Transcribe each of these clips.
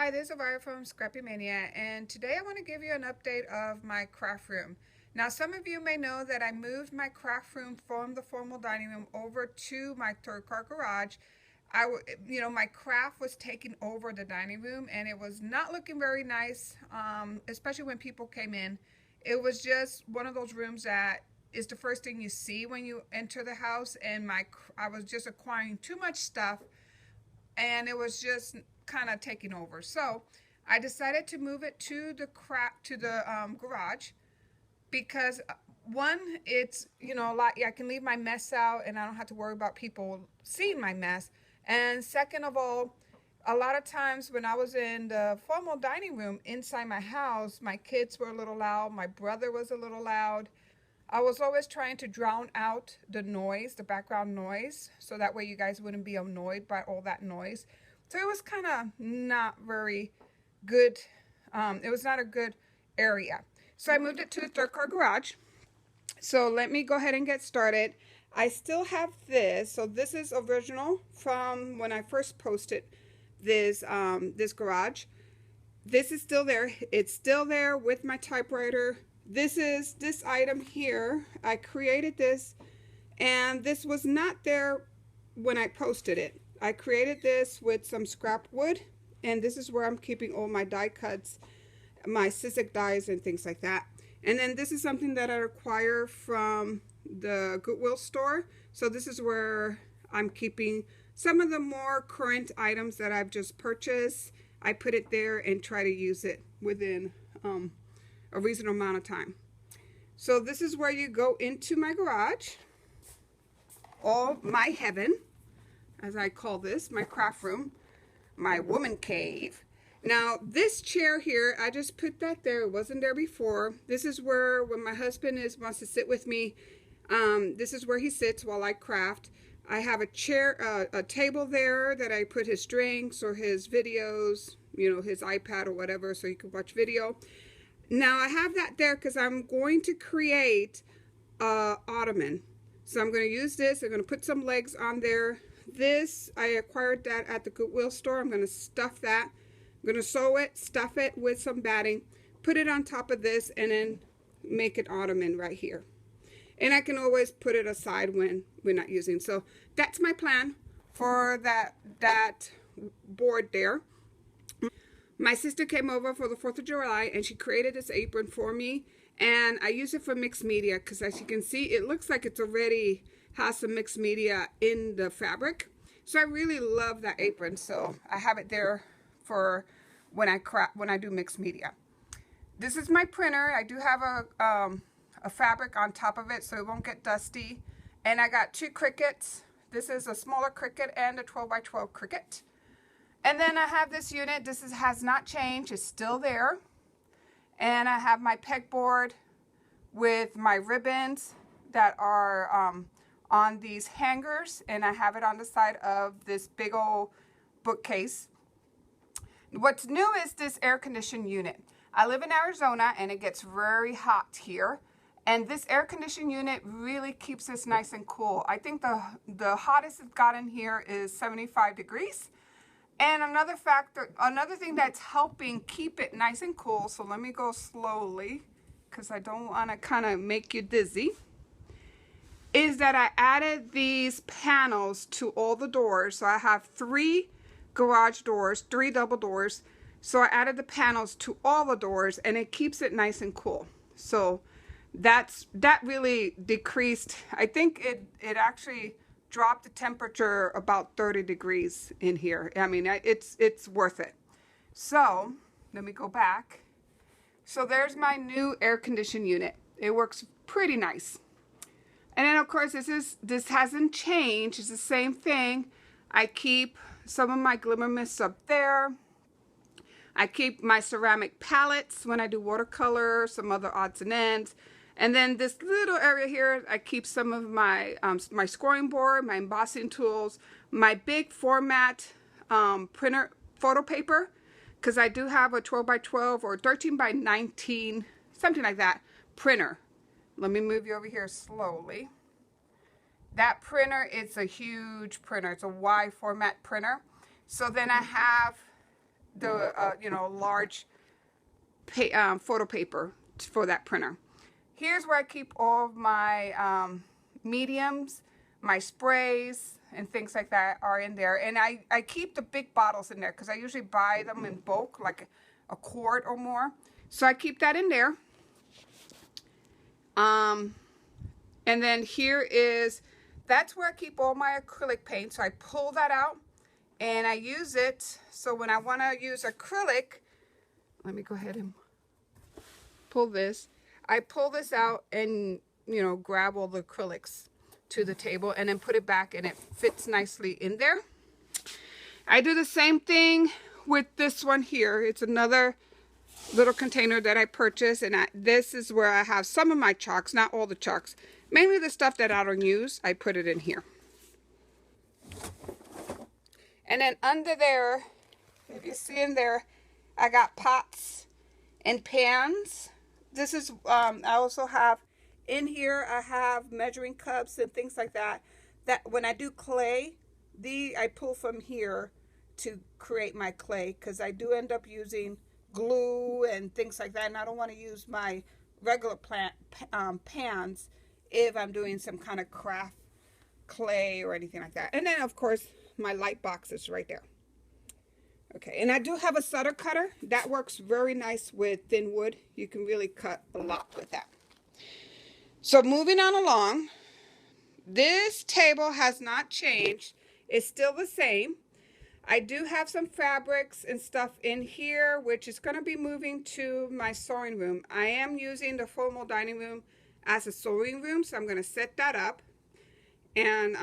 Hi, this is Avira from Scrappy Mania, and today I want to give you an update of my craft room. Now, some of you may know that I moved my craft room from the formal dining room over to my third car garage. My craft was taking over the dining room, and it was not looking very nice, especially when people came in. It was just one of those rooms that is the first thing you see when you enter the house, and I was just acquiring too much stuff, and it was just kind of taking over. So I decided to move it to the garage because one, it's a lot. I can leave my mess out, and I don't have to worry about people seeing my mess. And second of all, a lot of times when I was in the formal dining room inside my house, my kids were a little loud. My brother was a little loud. I was always trying to drown out the noise, the background noise, so that way you guys wouldn't be annoyed by all that noise. So it was kind of not very good. It was not a good area. So I moved it to the third car garage. So let me go ahead and get started. I still have this. So this is original from when I first posted this garage. This is still there. It's still there with my typewriter. This is this item here. I created this, and this was not there when I posted it. I created this with some scrap wood, and this is where I'm keeping all my die cuts, my Sizzix dies and things like that. And then this is something that I acquire from the Goodwill store. So this is where I'm keeping some of the more current items that I've just purchased. I put it there and try to use it within a reasonable amount of time. So this is where you go into my garage, or my heaven, as I call this, my craft room, my woman cave. Now this chair here, I just put that there. It wasn't there before. This is where, when my husband wants to sit with me, this is where he sits while I craft. I have a chair, a table there that I put his drinks or his videos, his iPad or whatever, so you can watch video. Now I have that there because I'm going to create a ottoman. So I'm going to use this. I'm going to put some legs on there. This, I acquired that at the Goodwill store. I'm going to stuff that. I'm going to sew it, stuff it with some batting, put it on top of this, and then make an ottoman right here. And I can always put it aside when we're not using. So that's my plan for that board there. My sister came over for the 4th of July, and she created this apron for me, and I use it for mixed media because, as you can see, it looks like it's already has some mixed media in the fabric. So I really love that apron, so I have it there for when I do mixed media. This is my printer. I do have a fabric on top of it so it won't get dusty, and I got 2 Cricuts. This is a smaller Cricut and a 12x12 Cricut. And then I have this unit. This has not changed. It's still there. And I have my pegboard with my ribbons that are on these hangers. And I have it on the side of this big old bookcase. What's new is this air conditioned unit. I live in Arizona, and it gets very hot here. And this air conditioned unit really keeps us nice and cool. I think the hottest it's gotten here is 75 degrees. And another thing that's helping keep it nice and cool, so let me go slowly because I don't want to kind of make you dizzy, is that I added these panels to all the doors. So I have 3 garage doors, 3 double doors. So I added the panels to all the doors, and it keeps it nice and cool. So that really decreased. I think it actually dropped the temperature about 30 degrees in here. I mean, it's worth it. So let me go back. So there's my new air conditioned unit. It works pretty nice. And then of course this hasn't changed. It's the same thing. I keep some of my glimmer mists up there. I keep my ceramic palettes when I do watercolor, some other odds and ends. And then this little area here, I keep some of my my scoring board, my embossing tools, my big format printer photo paper, because I do have a 12x12 or 13x19, something like that, printer. Let me move you over here slowly. That printer is a huge printer. It's a wide format printer. So then I have the large photo paper for that printer. Here's where I keep all of my mediums, my sprays, and things like that are in there. And I keep the big bottles in there because I usually buy them in bulk, like a quart or more. So I keep that in there. And then that's where I keep all my acrylic paint. So I pull that out and I use it. So when I want to use acrylic, let me go ahead and pull this. I pull this out and, grab all the acrylics to the table and then put it back, and it fits nicely in there. I do the same thing with this one here. It's another little container that I purchased, and this is where I have some of my chalks, not all the chalks. Mainly the stuff that I don't use, I put it in here. And then under there, if you see in there, I got pots and pans. This is, I also have in here, I have measuring cups and things like that. That when I do clay, I pull from here to create my clay, because I do end up using glue and things like that, and I don't want to use my regular pans if I'm doing some kind of craft clay or anything like that. And then of course my light box is right there. Okay, and I do have a solder cutter that works very nice with thin wood. You can really cut a lot with that. So moving on along, this table has not changed. It's still the same. I do have some fabrics and stuff in here, which is going to be moving to my sewing room. I am using the formal dining room as a sewing room, so I'm going to set that up and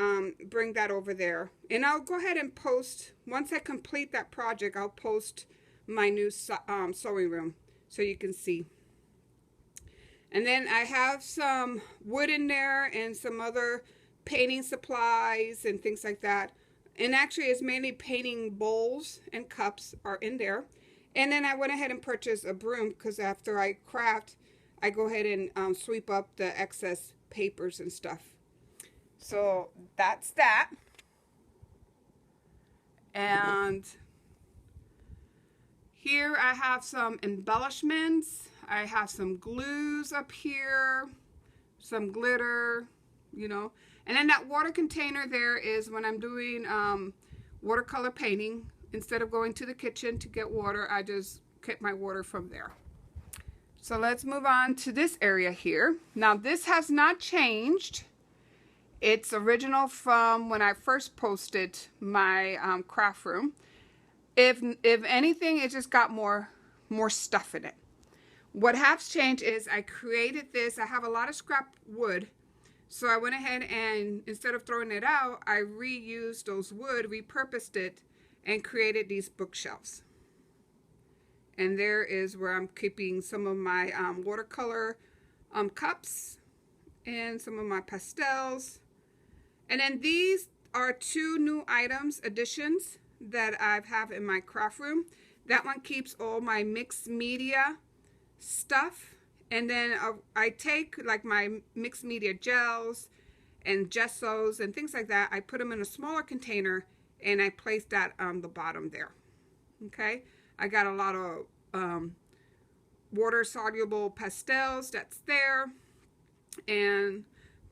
bring that over there. And I'll go ahead and post, once I complete that project, I'll post my new sewing room so you can see. And then I have some wood in there and some other painting supplies and things like that. And actually it's mainly painting bowls and cups are in there. And then I went ahead and purchased a broom, because after I craft, I go ahead and sweep up the excess papers and stuff. So that's that. And here I have some embellishments. I have some glues up here, some glitter, And then that water container there is when I'm doing watercolor painting. Instead of going to the kitchen to get water, I just get my water from there. So let's move on to this area here. Now this has not changed. It's original from when I first posted my craft room. If anything, it just got more stuff in it. What has changed is I created this. I have a lot of scrap wood. So I went ahead and instead of throwing it out, I reused those wood, repurposed it, and created these bookshelves. And there is where I'm keeping some of my watercolor cups and some of my pastels. And then these are two new additions that I have in my craft room. That one keeps all my mixed media stuff. And then I take like my mixed media gels and gessos and things like that. I put them in a smaller container and I place that on the bottom there. Okay, I got a lot of water soluble pastels that's there, and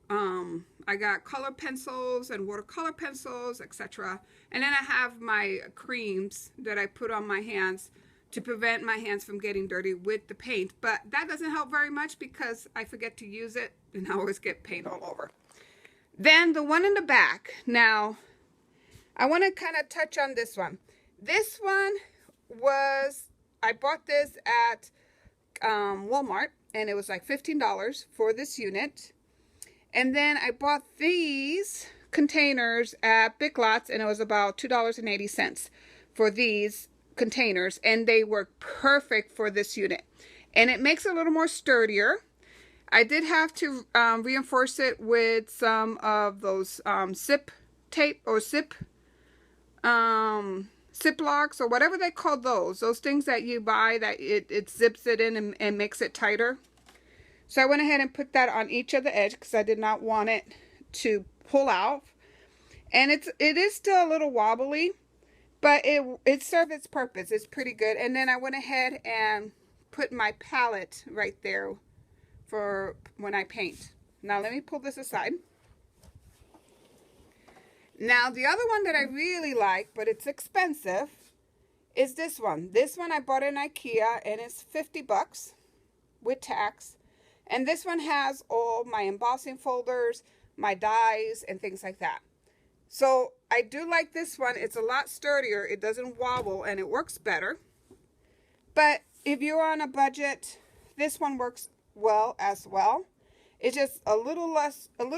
I got color pencils and watercolor pencils, etc. And then I have my creams that I put on my hands to prevent my hands from getting dirty with the paint. But that doesn't help very much because I forget to use it and I always get paint all over. Then the one in the back. Now, I want to kind of touch on this one. This one I bought this at Walmart, and it was like $15 for this unit. And then I bought these containers at Big Lots, and it was about $2.80 for these containers, and they work perfect for this unit. And it makes it a little more sturdier. I did have to reinforce it with some of those zip tape or zip locks or whatever they call those things that you buy that it zips it in and makes it tighter. So I went ahead and put that on each of the edge because I did not want it to pull out. And it is still a little wobbly, but it served its purpose. It's pretty good. And then I went ahead and put my palette right there for when I paint. Now let me pull this aside. Now the other one that I really like, but it's expensive, is this one. This one I bought in IKEA and it's 50 bucks with tax. And this one has all my embossing folders, my dies, and things like that. So I do like this one. It's a lot sturdier. It doesn't wobble and it works better. But if you're on a budget, this one works well as well. It's just a little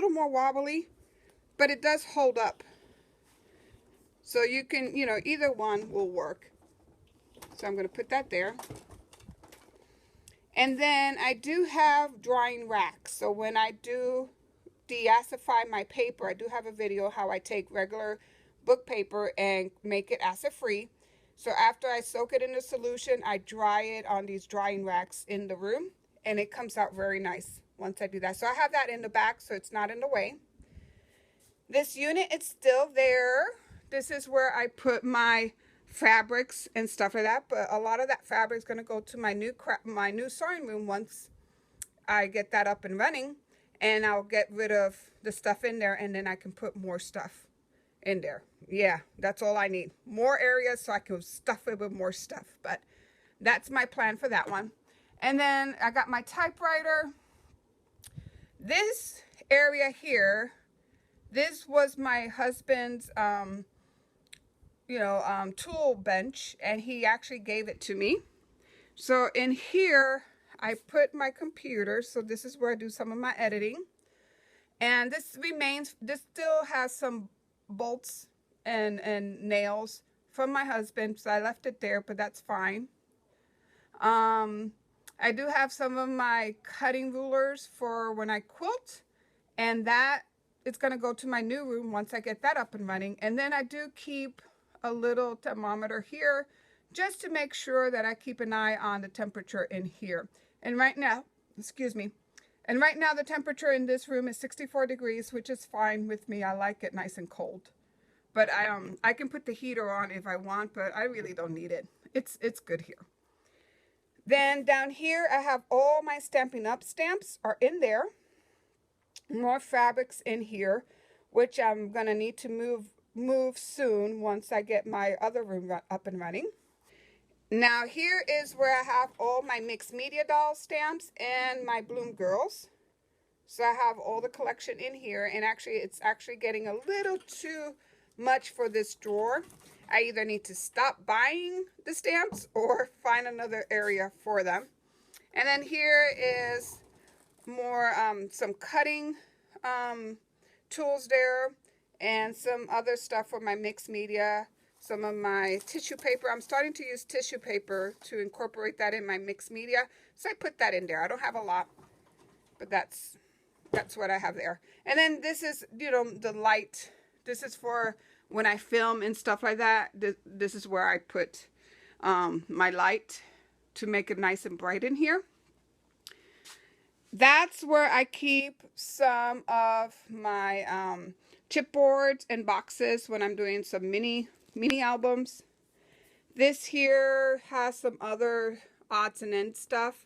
more wobbly, but it does hold up. So you can, either one will work. So I'm going to put that there. And then I do have drying racks. So when I do deacidify my paper, I do have a video how I take regular book paper and make it acid free. So after I soak it in the solution, I dry it on these drying racks in the room, and it comes out very nice once I do that. So I have that in the back so it's not in the way. This unit is still there. This is where I put my fabrics and stuff like that, but a lot of that fabric is going to go to my new sewing room once I get that up and running, and I'll get rid of the stuff in there, and then I can put more stuff in there. Yeah, that's all I need. More areas so I can stuff it with more stuff, but that's my plan for that one. And then I got my typewriter. This area here, this was my husband's tool bench, and he actually gave it to me. So in here I put my computer, so this is where I do some of my editing. And this still has some bolts and nails from my husband, so I left it there, but that's fine. I do have some of my cutting rulers for when I quilt, and that it's going to go to my new room once I get that up and running. And then I do keep a little thermometer here just to make sure that I keep an eye on the temperature in here. And right now, and right now the temperature in this room is 64 degrees, which is fine with me. I like it nice and cold. But I can put the heater on if I want, but I really don't need it. It's good here. Then down here I have all my Stampin' Up stamps are in there. More fabrics in here, which I'm gonna need to move soon once I get my other room up and running. Now here is where I have all my mixed media doll stamps and my Bloom Girls. So I have all the collection in here, and actually it's actually getting a little too much for this drawer. I either need to stop buying the stamps or find another area for them. And then here is more some cutting tools there, and some other stuff for my mixed media, some of my tissue paper. I'm starting to use tissue paper to incorporate that in my mixed media, so I put that in there. I don't have a lot, but that's what I have there. And then this is, the light. This is for when I film and stuff like that. This is where I put my light to make it nice and bright in here. That's where I keep some of my chipboards and boxes when I'm doing some mini albums. This here has some other odds and ends stuff.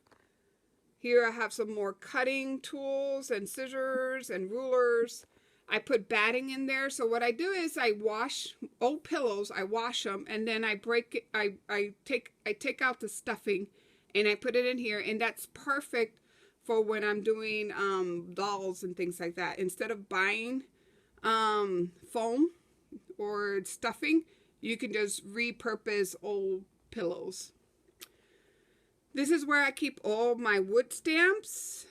Here I have some more cutting tools and scissors and rulers. I put batting in there. So what I do is I wash old pillows, I wash them, and then I break it. I take out the stuffing and I put it in here, and that's perfect for when I'm doing dolls and things like that. Instead of buying foam or stuffing, you can just repurpose old pillows. This is where I keep all my wood stamps.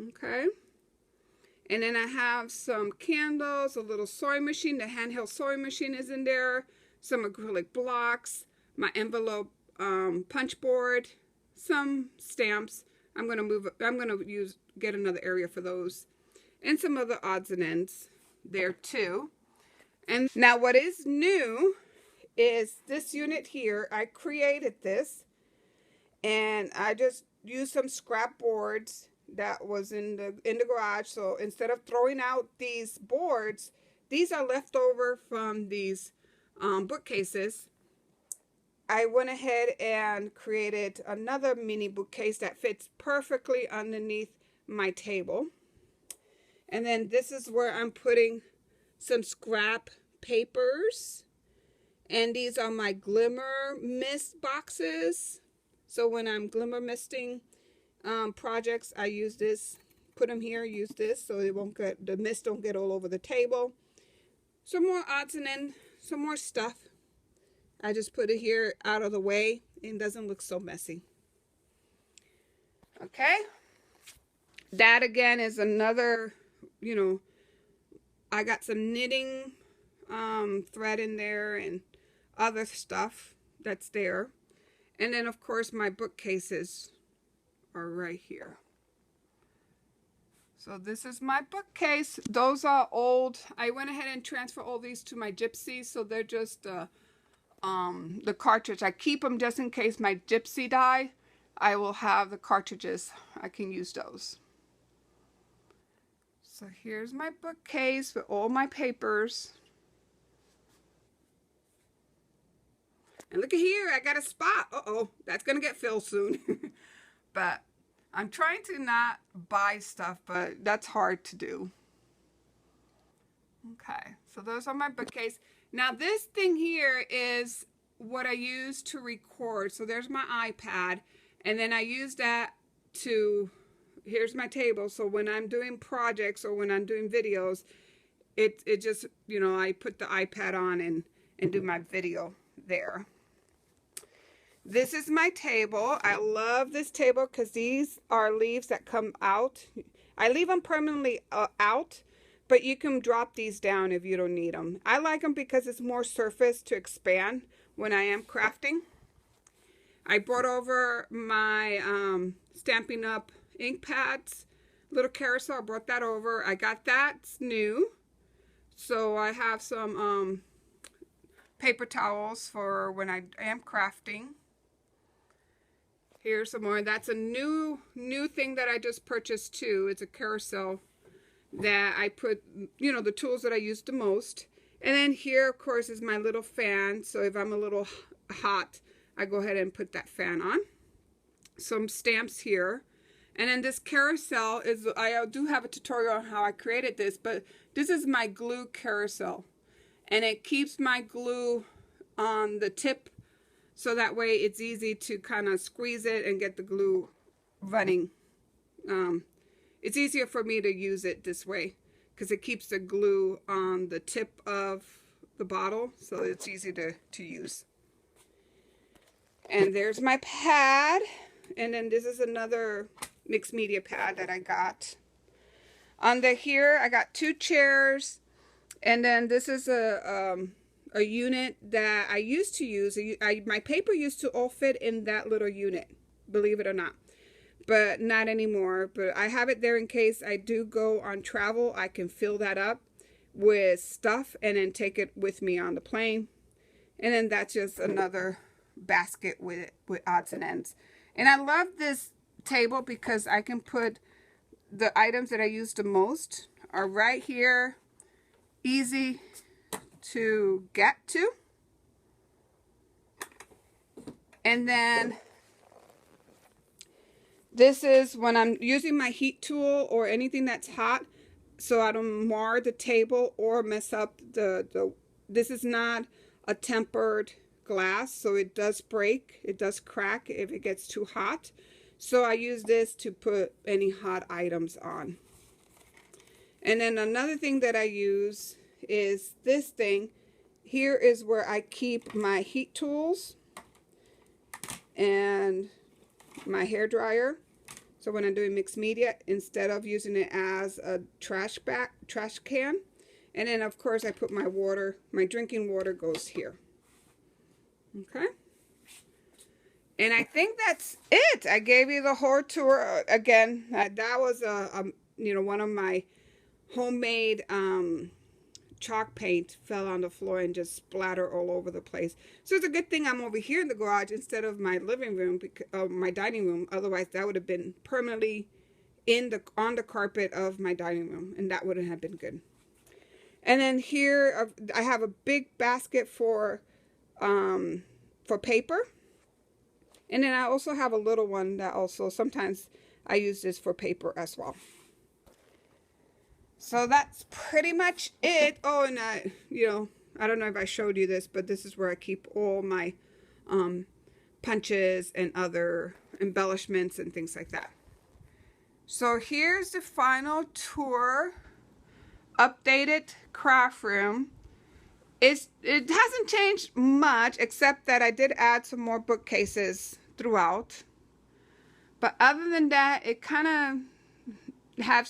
Okay. And then I have some candles, a little sewing machine. The handheld sewing machine is in there. Some acrylic blocks, my envelope punch board, some stamps. I'm gonna get another area for those, and some other odds and ends there too. And now what is new is this unit here. I created this, and I just used some scrap boards that was in the garage. So instead of throwing out these boards, these are left over from these bookcases. I went ahead and created another mini bookcase that fits perfectly underneath my table. And then this is where I'm putting some scrap papers. And these are my glimmer mist boxes. So when I'm glimmer misting projects, I use this, put them here, use this so it won't get, the mist don't get all over the table. Some more odds and ends, some more stuff. I just put it here out of the way and doesn't look so messy. Okay. That again is another, you know, I got some knitting thread in there and other stuff that's there. And then of course my bookcases are right here. So this is my bookcase. Those are old. I went ahead and transferred all these to my Gypsy, so they're just the cartridge. I keep them just in case my Gypsy die. I will have the cartridges. I can use those. So here's my bookcase with all my papers. And look at here, I got a spot. Uh-oh, that's gonna get filled soon. But I'm trying to not buy stuff, but that's hard to do. Okay, so those are my bookcase. Now this thing here is what I use to record. So there's my iPad, and then I use that to, here's my table. So when I'm doing projects or when I'm doing videos, it just, you know, I put the iPad on and do my video there. This is my table. I love this table because these are leaves that come out. I leave them permanently out, but you can drop these down if you don't need them. I like them because it's more surface to expand when I am crafting. I brought over my Stampin' Up! Ink pads, little carousel. I brought that over. I got that new. So I have some paper towels for when I am crafting. Here's some more. That's a new thing that I just purchased too. It's a carousel that I put, you know, the tools that I use the most. And then here, of course, is my little fan. So if I'm a little hot, I go ahead and put that fan on. Some stamps here. And then this carousel is, I do have a tutorial on how I created this, but this is my glue carousel. And it keeps my glue on the tip, so that way it's easy to kind of squeeze it and get the glue running. It's easier for me to use it this way because it keeps the glue on the tip of the bottle, so it's easy to use. And there's my pad. And then this is another mixed media pad that I got. Under here, I got 2 chairs. And then this is a unit that I used to use. My paper used to all fit in that little unit, believe it or not. But not anymore. But I have it there in case I do go on travel. I can fill that up with stuff and then take it with me on the plane. And then that's just another basket with odds and ends. And I love this table because I can put the items that I use the most are right here. Easy to get to. And then this is when I'm using my heat tool or anything that's hot, so I don't mar the table or mess up this is not a tempered glass, so it does break, it does crack if it gets too hot. So I use this to put any hot items on. And then another thing that I use is this thing. Here is where I keep my heat tools and my hair dryer. So when I'm doing mixed media, instead of using it as a trash can. And then of course I put my water, my drinking water goes here. Okay. And I think that's it. I gave you the whole tour again. That was you know, one of my homemade chalk paint fell on the floor and just splattered all over the place. So it's a good thing I'm over here in the garage instead of my living room, my dining room. Otherwise, that would have been permanently on the carpet of my dining room, and that wouldn't have been good. And then here I have a big basket for for paper. And then I also have a little one that also sometimes I use this for paper as well. So that's pretty much it. Oh, and you know, I don't know if I showed you this, but this is where I keep all my punches and other embellishments and things like that. So here's the final tour, updated craft room. It hasn't changed much, except that I did add some more bookcases throughout. But other than that, it kind of have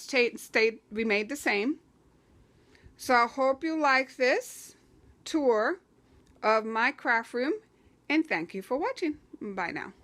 remained the same. So I hope you like this tour of my craft room, and thank you for watching. Bye now.